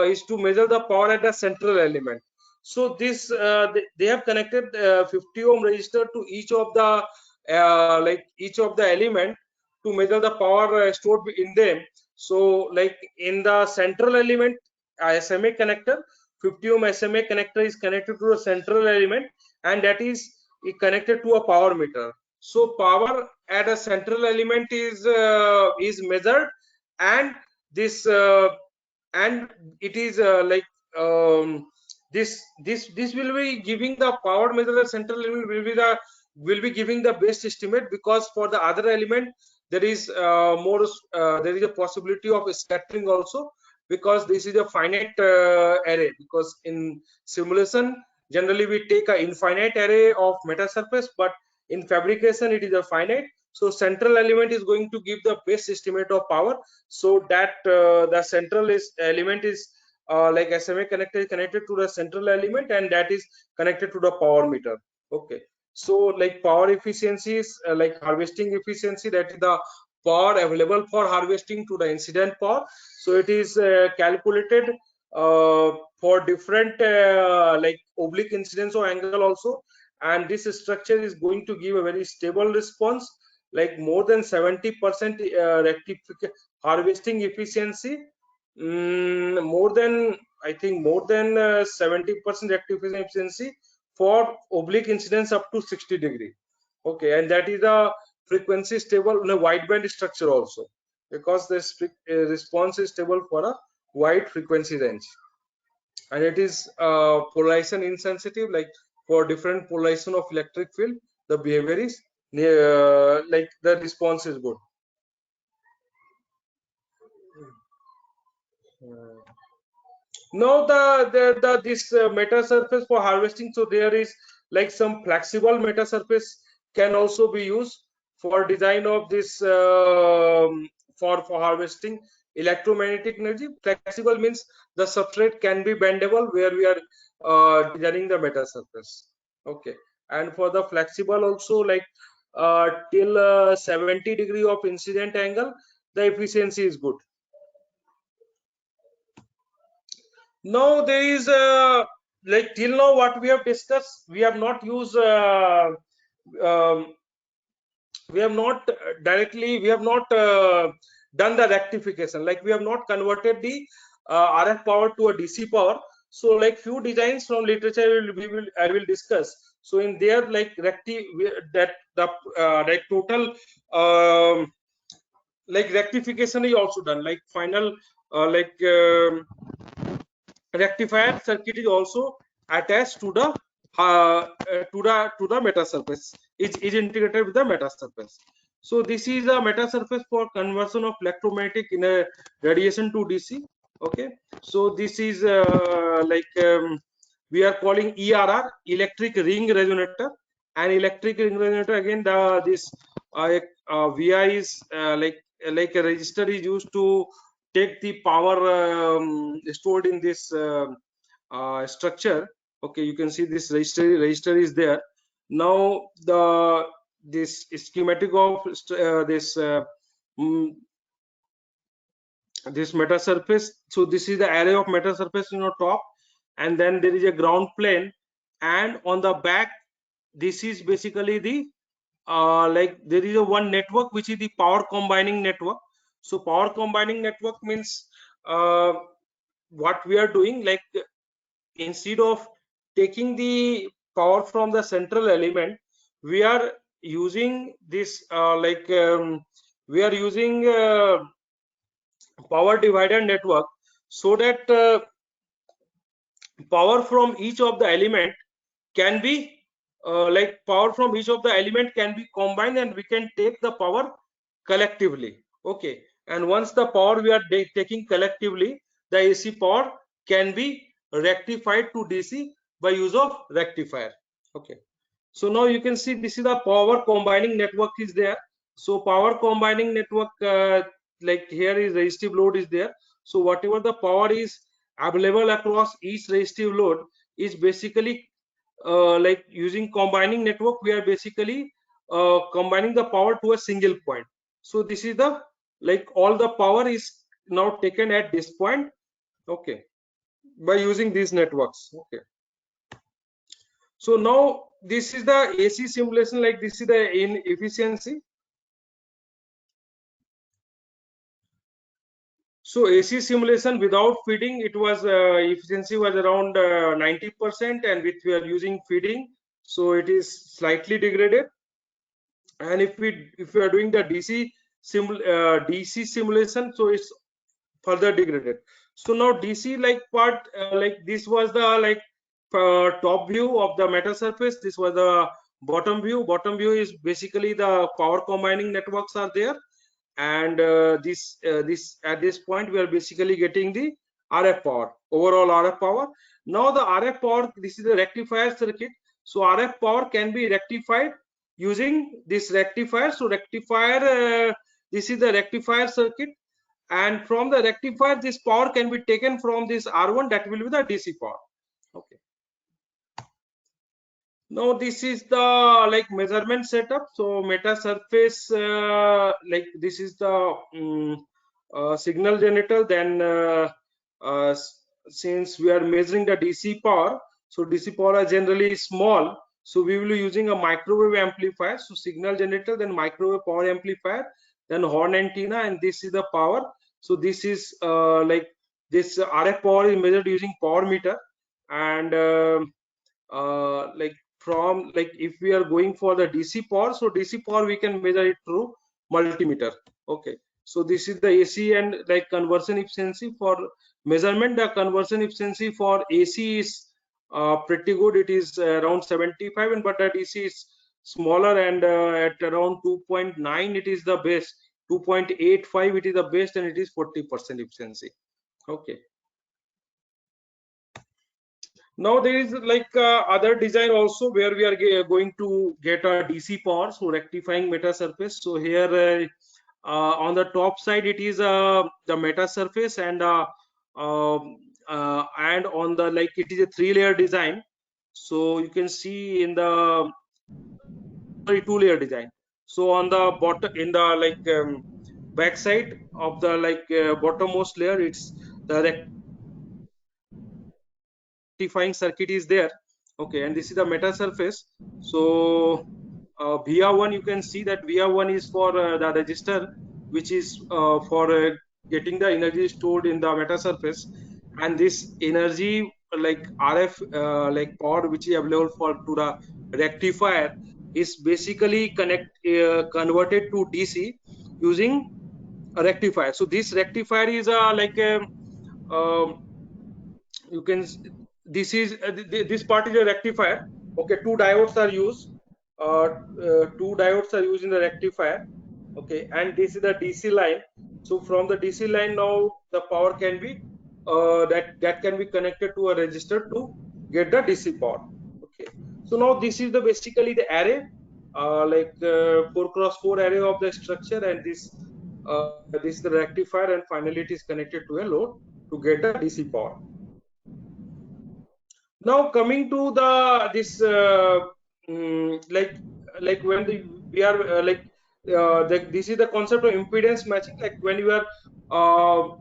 is to measure the power at the central element. So this they have connected 50 ohm resistor to each of the each of the element to measure the power stored in them. So like in the central element SMA connector, 50 ohm SMA connector is connected to the central element, and that is connected to a power meter. So power at a central element is measured, and this and it is this will be giving the power measure. The central element will be giving the best estimate, because for the other element there is there is a possibility of scattering also, because this is a finite array. Because in simulation generally we take an infinite array of meta surface, but in fabrication it is a finite. So central element is going to give the best estimate of power, so that the central element is like SMA connector is connected to the central element, and that is connected to the power meter. Okay, so like power efficiency is like harvesting efficiency, that is the power available for harvesting to the incident power. So it is calculated for different like oblique incidence or angle also, and this structure is going to give a very stable response, like more than 70% harvesting efficiency. More than, I think more than 70% rectification efficiency for oblique incidence up to 60 degree. Okay, and that is a frequency stable in a wideband structure also, because this response is stable for a wide frequency range, and it is polarization insensitive. Like for different polarization of electric field, the behavior is like the response is good. Now the this meta surface for harvesting, so there is like some flexible metasurface can also be used for design of this for harvesting electromagnetic energy. Flexible means the substrate can be bendable where we are designing the metasurface. Okay, and for the flexible also, like till 70 degree of incident angle, the efficiency is good. Now there is like till now what we have discussed, we have not used um, we have not directly, we have not done the rectification, like we have not converted the RF power to a DC power. So like few designs from literature I will discuss. So in there, like that the like total like rectification is also done, like final rectifier circuit is also attached to the metasurface, is integrated with the metasurface. So this is a metasurface for conversion of electromagnetic in a radiation to DC. Okay, so this is we are calling ERR, electric ring resonator. And electric ring resonator, again this VI is like a register is used to take the power stored in this structure. Okay, you can see this register is there. Now this schematic of this metasurface. So this is the array of metasurface in your top, and then there is a ground plane, and on the back this is basically the like there is a one network which is the power combining network. So power combining network means what we are doing, like instead of taking the power from the central element, we are using this we are using power divider network, so that power from each of the element can be like power from each of the element can be combined, and we can take the power collectively. Okay, and once the power we are taking collectively, the AC power can be rectified to DC by use of rectifier. Okay, so now you can see this is the power combining network is there. So power combining network, like here is resistive load is there. So whatever the power is available across each resistive load is basically like using combining network, we are basically combining the power to a single point. So this is the like all the power is now taken at this point. Okay, by using these networks. Okay, so now this is the AC simulation, like this is the in efficiency. So AC simulation without feeding, it was efficiency was around 90%, and with we are using feeding, so it is slightly degraded. And if we are doing the DC simulation, so it's further degraded. So now DC like part like this was the like top view of the metasurface. This was the bottom view. Bottom view is basically the power combining networks are there, and this at this point we are basically getting the RF power, overall RF power. Now the RF power, this is the rectifier circuit. So RF power can be rectified using this rectifier. So rectifier, this is the rectifier circuit, and from the rectifier this power can be taken from this R1, that will be the DC power. Okay, now this is the like measurement setup. So metasurface, like this is the signal generator. Then since we are measuring the DC power, so DC power are generally small, so we will be using a microwave amplifier. So signal generator, then microwave power amplifier, then horn antenna, and this is the power. So this is like this RF power is measured using power meter. And like from like if we are going for the DC power, so DC power we can measure it through multimeter. Okay, so this is the AC and like conversion efficiency for measurement. The conversion efficiency for AC is pretty good. It is around 75, and but the DC is smaller, and at around 2.9 it is the best. 2.85 it is the best, and it is 40% efficiency. Okay, Now there is like other design also where we are going to get a DC power, so rectifying meta surface. So here on the top side it is the meta surface, and on the, like, it is a 3-layer design. So you can see in the 2-layer design. So on the bottom, in the like back side of the like bottommost layer, it's the rectifying circuit is there. Okay, and this is the meta surface. So via1, you can see that via1 is for the register, which is for getting the energy stored in the meta surface, and this energy, like RF like power which is available for to the rectifier, is basically converted to DC using a rectifier. So this rectifier is like a you can this is this part is a rectifier. Okay, two diodes are used in the rectifier. Okay, and this is the DC line. So from the DC line, now the power can be that can be connected to a resistor to get the DC power. Okay, so now this is the basically the array, like 4x4 array of the structure, and this is the rectifier, and finally it is connected to a load to get the DC power. Now coming to the this like when we are this is the concept of impedance matching. Like when you are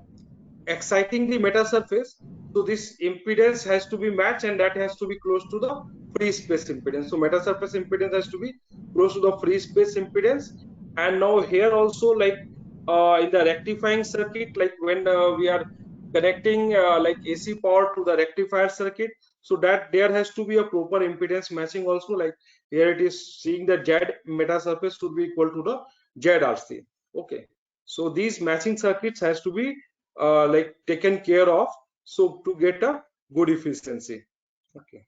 exciting the meta surface, so this impedance has to be matched, and that has to be close to the free space impedance. So meta surface impedance has to be close to the free space impedance. And now here also, like in the rectifying circuit, like when we are connecting like AC power to the rectifier circuit, so that there has to be a proper impedance matching also. Like here it is seeing the Z meta surface should be equal to the ZRC. Okay, so these matching circuits has to be like taken care of, so to get a good efficiency. Okay,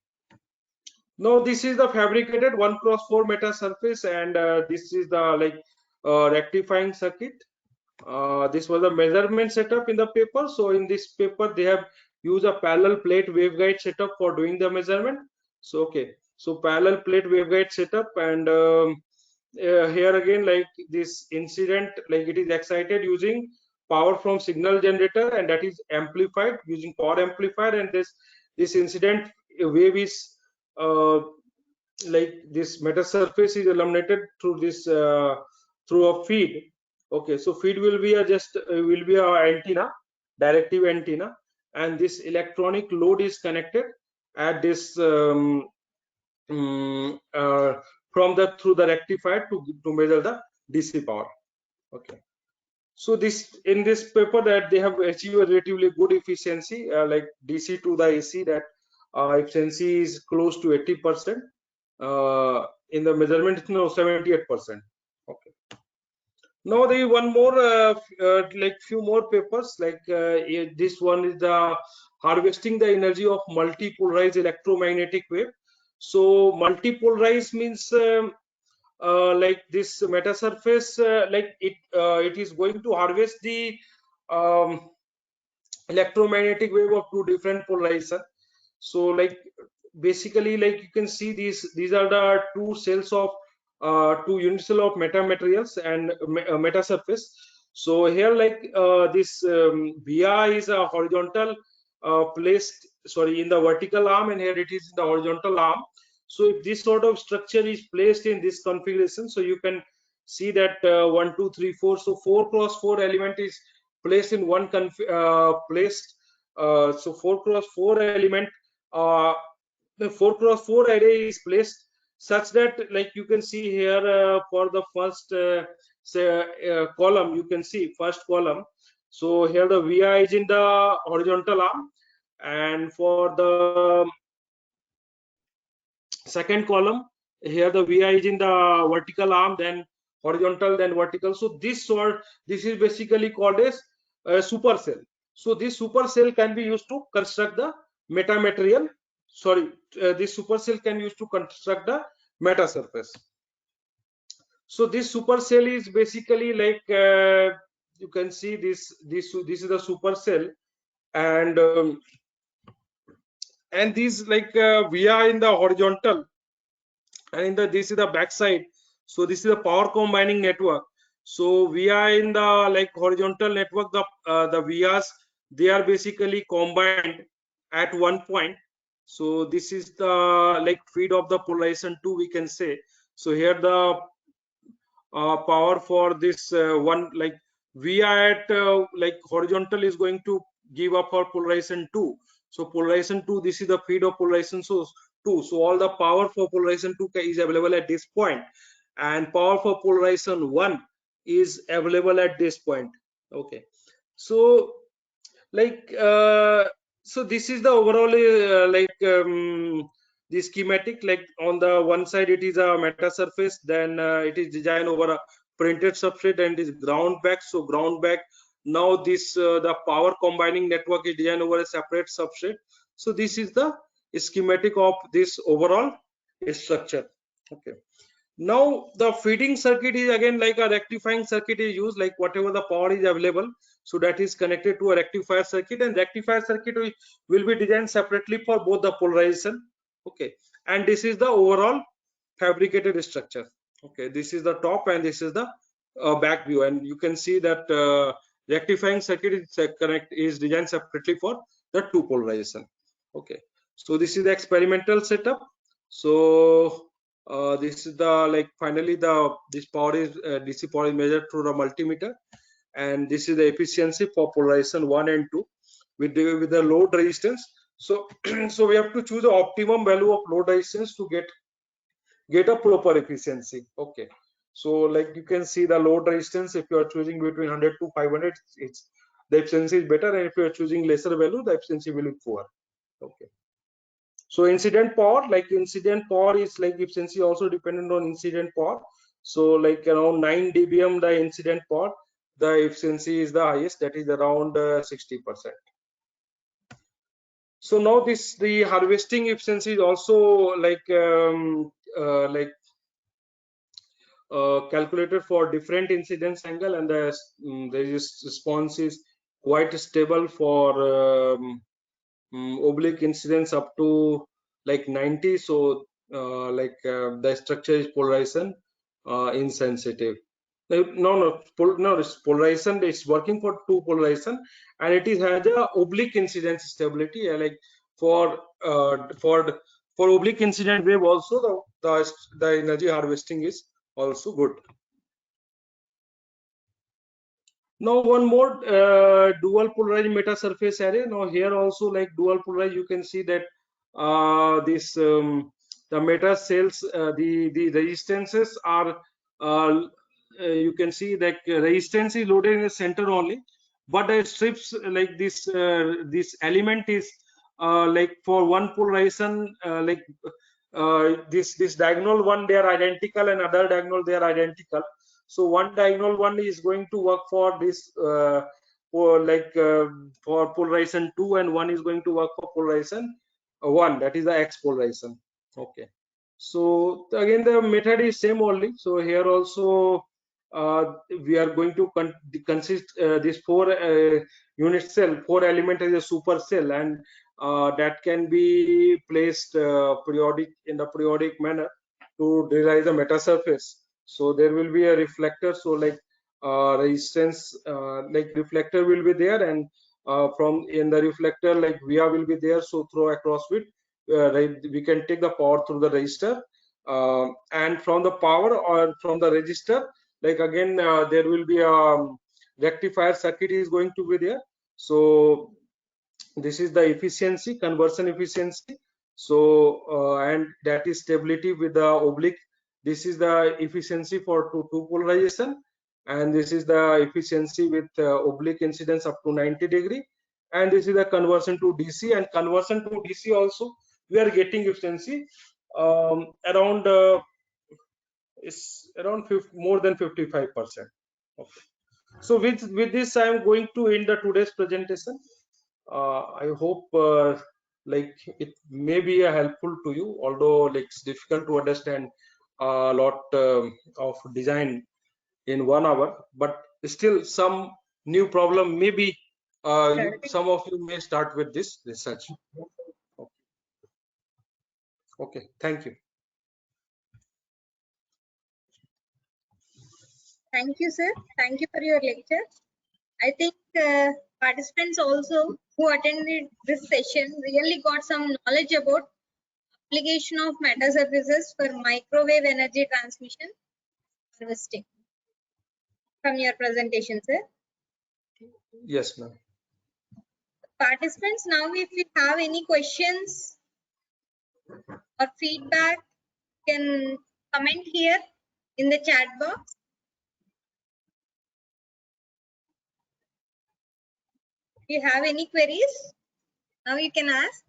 now this is the fabricated 1x4 meta surface, and this is the like rectifying circuit. This was the measurement setup in the paper. So in this paper they have used a parallel plate waveguide setup for doing the measurement. So okay, so parallel plate waveguide setup, and here again, like this incident, like it is excited using power from signal generator, and that is amplified using power amplifier, and this incident wave is like this meta surface is illuminated through this through a feed. Okay, so feed will be a will be a antenna, directive antenna, and this electronic load is connected at this from the through the rectifier to measure the DC power. Okay, so this in this paper that they have achieved a relatively good efficiency, like DC to the AC, that efficiency is close to 80%. In the measurement, it's now 78%. Okay, now there is one more like few more papers, like this one is the harvesting the energy of multipolarized electromagnetic wave. So multipolarized means like this meta surface, like it is going to harvest the electromagnetic wave of two different polarization. So like basically, like you can see these are the two cells of two unit cell of metamaterials and meta surface. So here, like this via is a horizontal placed, sorry, in the vertical arm, and here it is in the horizontal arm. So if this sort of structure is placed in this configuration, so you can see that 1 2 3 4, so 4x4 element is placed in one placed so 4x4 element, the 4x4 array is placed such that, like you can see here for the first column, you can see first column. So here the VI is in the horizontal arm, and for the second column, here the VI is in the vertical arm, then horizontal, then vertical. So this is basically called as a supercell. So this supercell can be used to construct the metamaterial. Sorry, this supercell can be used to construct the meta surface. So this supercell is basically like you can see this is the supercell, and and these like we are in the horizontal, and in the this is the back side. So this is the power combining network. So we are in the like horizontal network. The vias, they are basically combined at one point. So this is the like feed of the polarization 2, we can say. So here the power for this one, like we are at like horizontal is going to give up for polarization 2. So polarization 2, this is the feed of polarization source 2. So all the power for polarization 2 is available at this point, and power for polarization 1 is available at this point. Okay, so like so this is the overall the schematic. Like on the one side it is a meta surface, then it is designed over a printed substrate, and is ground back. So ground back, now this the power combining network is designed over a separate substrate. So this is the schematic of this overall structure. Okay, now the feeding circuit is again like a rectifying circuit is used, like whatever the power is available, so that is connected to a rectifier circuit, and rectifier circuit will be designed separately for both the polarization. Okay, and this is the overall fabricated structure. Okay, this is the top and this is the back view, and you can see that rectifying circuit is designed separately for the two polarization. Okay, so this is the experimental setup. So this is the like finally this power is DC power is measured through the multimeter, and this is the efficiency for polarization 1 and 2 with the load resistance. So so we have to choose the optimum value of load resistance to get a proper efficiency. Okay, so like you can see the load resistance, if you are choosing between 100 to 500, it's the efficiency is better, and if you are choosing lesser value, the efficiency will be poor. Okay, so incident power, like incident power is like efficiency also dependent on incident power. So like around 9 dBm the incident power, the efficiency is the highest, that is around 60%. So now the harvesting efficiency is also calculated for different incidence angle, and the response is quite stable for oblique incidence up to like 90. So the structure is polarization insensitive. No, it's polarization, it's working for two polarization, and it is has a oblique incidence stability. Like for oblique incident wave also the energy harvesting is also good. Now one more dual polarized meta surface array. Now here also like dual polarized, you can see that this the meta cells, the resistances are you can see that resistance is loaded in the center only, but the strips like this element is like for one polarization this diagonal one they are identical, and other diagonal they are identical. So one diagonal one is going to work for this for polarization 2, and one is going to work for polarization 1, that is the X polarization. Okay, so again the method is same only. So here also we are going to consist this 4 unit cell, 4 element as a super cell, and that can be placed in the periodic manner to realize the meta surface. So there will be a reflector, so like resistance like reflector will be there, and from in the reflector like via will be there, so through across with we can take the power through the resistor, and from the power or from the resistor, like again there will be a rectifier circuit is going to be there. So this is the efficiency, conversion efficiency. So and that is stability with the oblique. This is the efficiency for two polarization, and this is the efficiency with oblique incidence up to 90 degree, and this is the conversion to DC. And conversion to DC also we are getting efficiency around is around more than 55%. Okay. So with this I am going to end the today's presentation. I hope like it may be helpful to you, although like it's difficult to understand a lot of design in 1 hour, but still some new problem maybe some of you may start with this research. Okay. Okay, thank you. Thank you, sir. Thank you for your lecture. I think participants also who attended this session really got some knowledge about application of metasurfaces for microwave energy transmission harvesting from your presentation, sir. Yes, ma'am. Participants, now if you have any questions or feedback, can comment here in the chat box. If you have any queries, now you can ask.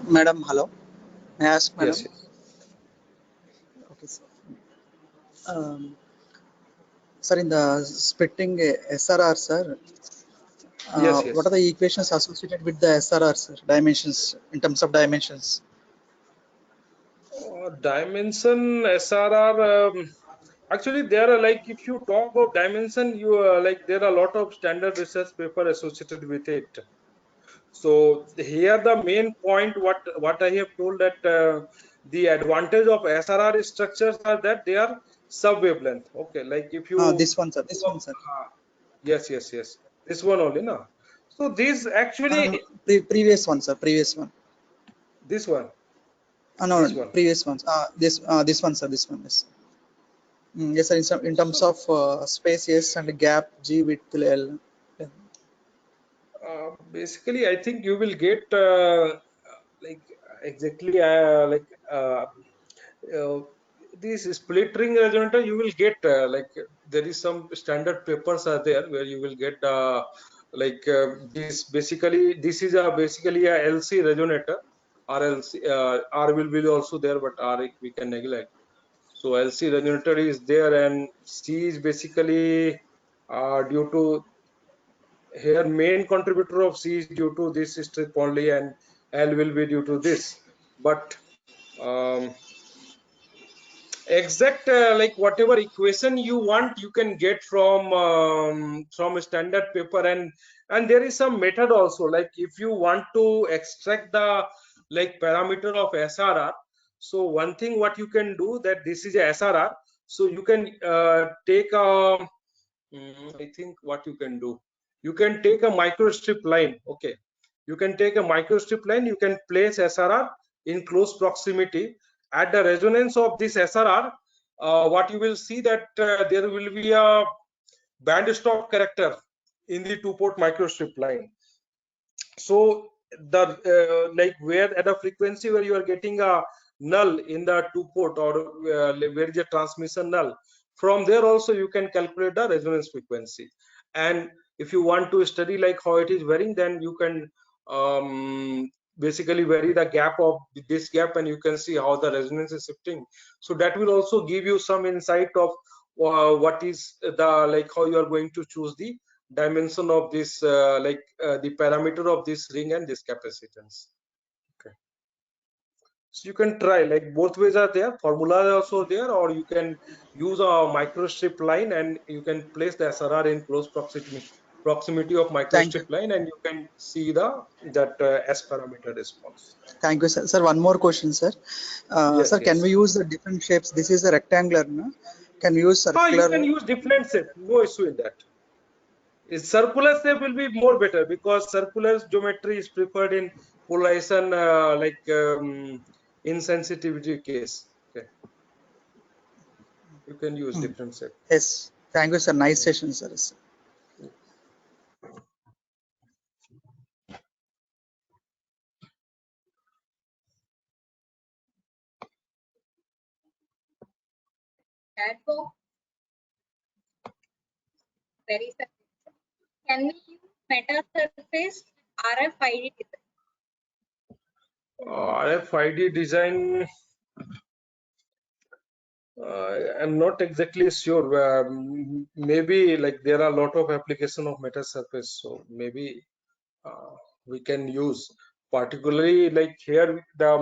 Madam, hello. May I ask, madam? Yes, yes. Okay, sir. Sir, in the splitting SRR, sir, Yes, yes. what are the equations associated with the SRR, sir? Dimensions, in terms of dimensions. Dimension SRR. Actually, there are like if you talk about dimension, you like there are a lot of standard research paper associated with it. So here the main point what I have told that the advantage of SRR structures are that they are sub-wavelength. Okay, like if you This one, sir. This one, sir. yes, yes, yes. This one only, no. So these actually Previous one, sir. Previous one. this one. No, This one. previous ones. This one, sir. This one, yes. Yes, sir. In terms of space, yes, and gap G width L. Basically, I think you will get like exactly uh, this split ring resonator. You will get like there is some standard papers are there where you will get this. Basically, this is basically a LC resonator. RLC R will be also there, but R we can neglect. So LC resonator is there, and C is basically due to here main contributor of C is due to this strip only, and L will be due to this. But exact like whatever equation you want, you can get from a standard paper, and there is some method also. Like if you want to extract the like parameter of SRR, so one thing what you can do that this is a SRR, so you can take a I think what you can do, you can take a microstrip line. Okay, you can take a microstrip line, you can place SRR in close proximity. At the resonance of this SRR, what you will see that there will be a band stop character in the two-port microstrip line. So the like where at a frequency where you are getting a null in the two-port, or where is a transmission null, from there also you can calculate the resonance frequency. And if you want to study like how it is varying, then you can basically vary the gap of this gap, and you can see how the resonance is shifting. So that will also give you some insight of what is the like how you are going to choose the dimension of this the parameter of this ring and this capacitance. Okay, so you can try, like both ways are there, formula are also there, or you can use a microstrip line and you can place the SRR in close proximity of Thank you. microstrip line, and you can see the that S parameter response. Thank you, sir. Sir, one more question, sir. Yes, Sir, can yes. we use the different shapes? This is a rectangular, no? Can we use You circular? can use different shape, no issue in that. Circular shape will be more better because circular geometry is preferred in polarization insensitivity case. Okay, you can use different shape. Yes. Thank you, sir. Nice session, sir. Chat box. Very simple. Can we use metasurface RFID design? RFID design, I'm not exactly sure. Maybe like there are a lot of application of meta surface, so maybe we can use, particularly like here the